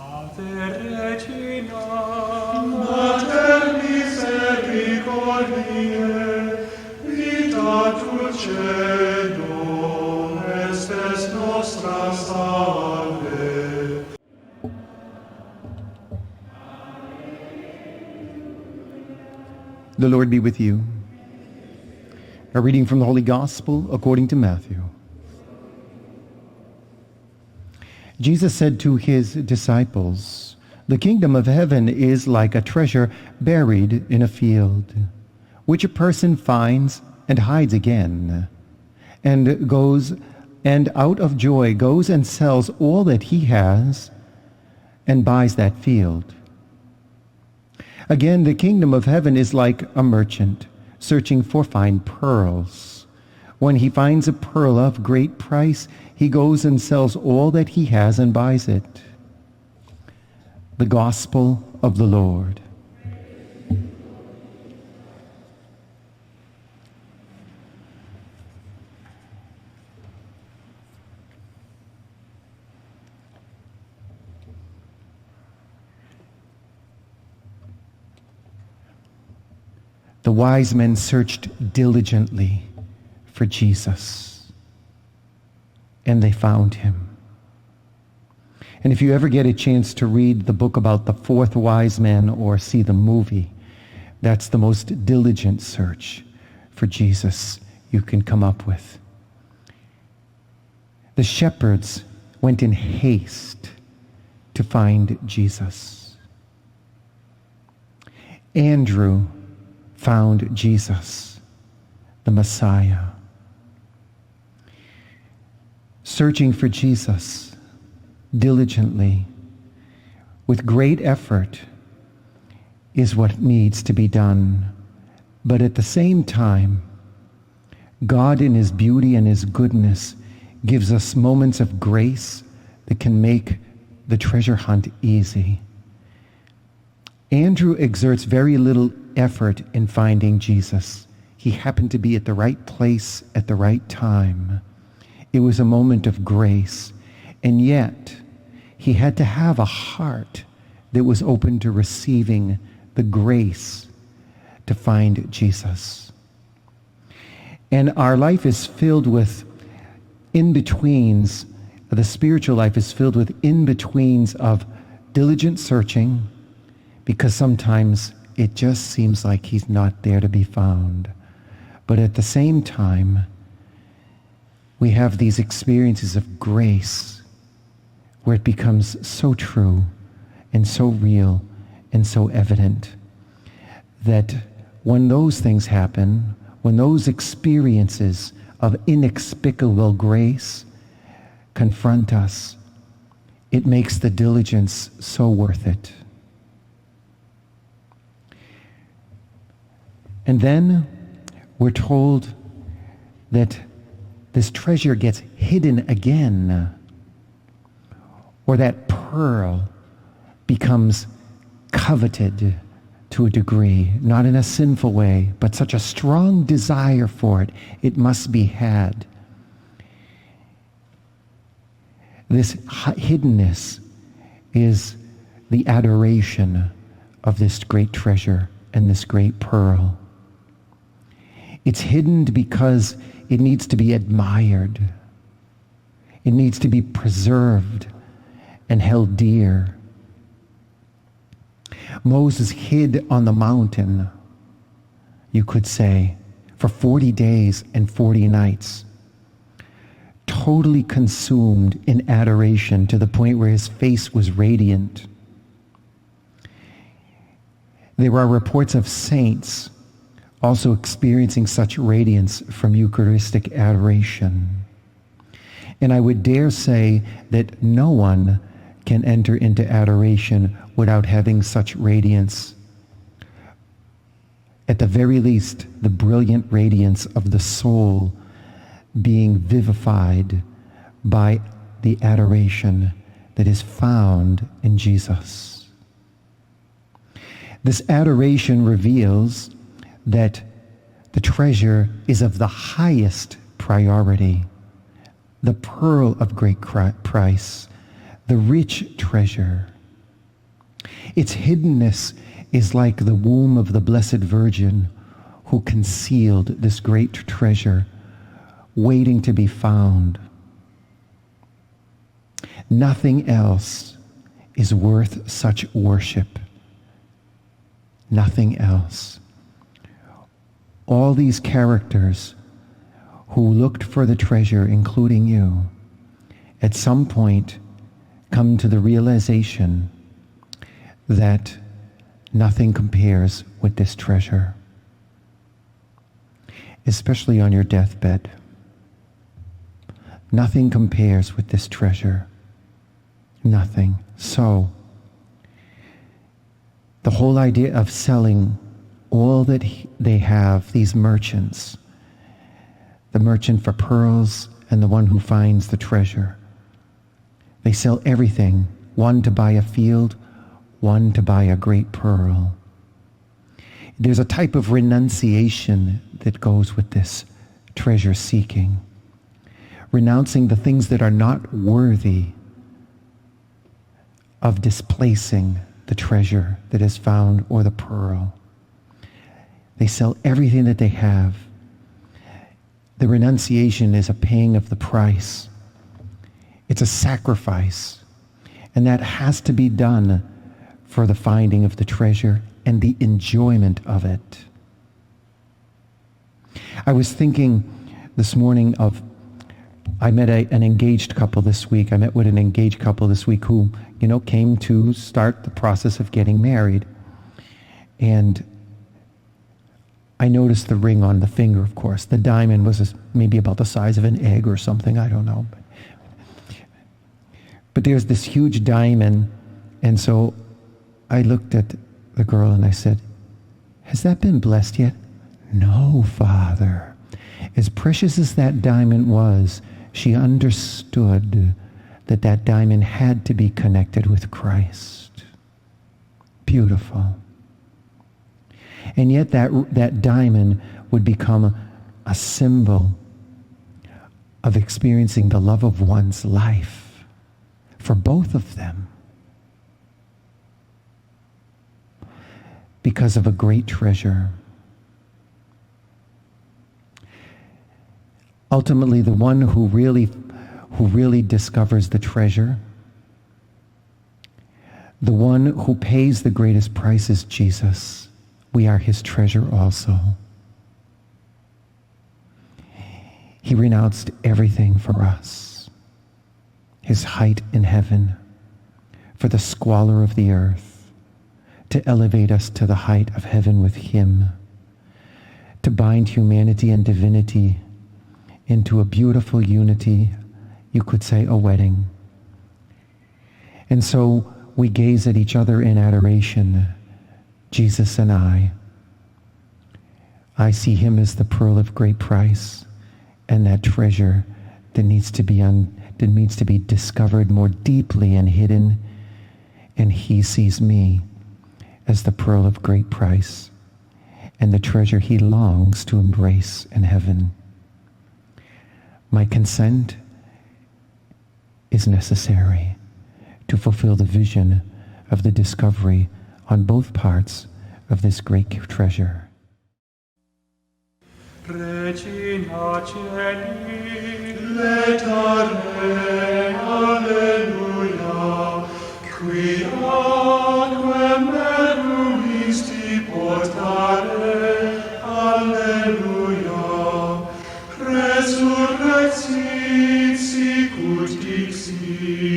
Ave Regina, Mater misericordiae, vita dulcedo, estes nostra salve. The Lord be with you. A reading from the Holy Gospel according to Matthew. Jesus said to his disciples, "The kingdom of heaven is like a treasure buried in a field, which a person finds and hides again, and out of joy goes and sells all that he has and buys that field. Again, the kingdom of heaven is like a merchant searching for fine pearls. When he finds a pearl of great price, he goes and sells all that he has and buys it." The Gospel of the Lord. The wise men searched diligently for Jesus, and they found him. And if you ever get a chance to read the book about the fourth wise man or see the movie, that's the most diligent search for Jesus you can come up with. The shepherds went in haste to find Jesus. Andrew found Jesus, the Messiah. Searching for Jesus diligently, with great effort, is what needs to be done. But at the same time, God in his beauty and his goodness gives us moments of grace that can make the treasure hunt easy. Andrew exerts very little effort in finding Jesus. He happened to be at the right place at the right time. It was a moment of grace, and yet he had to have a heart that was open to receiving the grace to find Jesus. And our life is filled with in-betweens. The spiritual life is filled with in-betweens of diligent searching, because sometimes it just seems like he's not there to be found. But at the same time, we have these experiences of grace where it becomes so true and so real and so evident that when those things happen, when those experiences of inexplicable grace confront us, it makes the diligence so worth it. And then we're told that this treasure gets hidden again, or that pearl becomes coveted to a degree, not in a sinful way, but such a strong desire for it, it must be had. This hiddenness is the adoration of this great treasure and this great pearl. It's hidden because it needs to be admired. It needs to be preserved and held dear. Moses hid on the mountain, you could say, for 40 days and 40 nights, totally consumed in adoration to the point where his face was radiant. There are reports of saints also experiencing such radiance from Eucharistic adoration. And I would dare say that no one can enter into adoration without having such radiance. At the very least, the brilliant radiance of the soul being vivified by the adoration that is found in Jesus. This adoration reveals that the treasure is of the highest priority, the pearl of great price, the rich treasure, Its hiddenness is like the womb of the Blessed Virgin who concealed this great treasure, waiting to be found. Nothing else is worth such worship. Nothing else. All these characters who looked for the treasure, including you, at some point come to the realization that nothing compares with this treasure, especially on your deathbed. Nothing compares with this treasure. Nothing. So, the whole idea of selling all that they have, these merchants, the merchant for pearls and the one who finds the treasure, they sell everything, one to buy a field, one to buy a great pearl. There's a type of renunciation that goes with this treasure seeking, renouncing the things that are not worthy of displacing the treasure that is found or the pearl. They sell everything that they have. The renunciation is a paying of the price. It's a sacrifice. And that has to be done for the finding of the treasure and the enjoyment of it. I was thinking this morning of, I met an engaged couple this week. I met with an engaged couple this week who, came to start the process of getting married. And I noticed the ring on the finger, of course. The diamond was maybe about the size of an egg or something, I don't know. But there's this huge diamond, and so I looked at the girl and I said, "Has that been blessed yet?" "No, Father." As precious as that diamond was, she understood that that diamond had to be connected with Christ. Beautiful. And yet that diamond would become a symbol of experiencing the love of one's life for both of them because of a great treasure. Ultimately, the one who really discovers the treasure, the one who pays the greatest price is Jesus. We are his treasure also. He renounced everything for us. His height in heaven, for the squalor of the earth, to elevate us to the height of heaven with him, to bind humanity and divinity into a beautiful unity, you could say a wedding. And so we gaze at each other in adoration, Jesus and I. I see him as the pearl of great price and that treasure that needs to be discovered more deeply and hidden. And he sees me as the pearl of great price and the treasure he longs to embrace in heaven. My consent is necessary to fulfill the vision of the discovery on both parts of this great treasure. Regina Celi, Letare, alleluia, qui aquam meruisti portare, alleluia, resurrexit sicut dixit,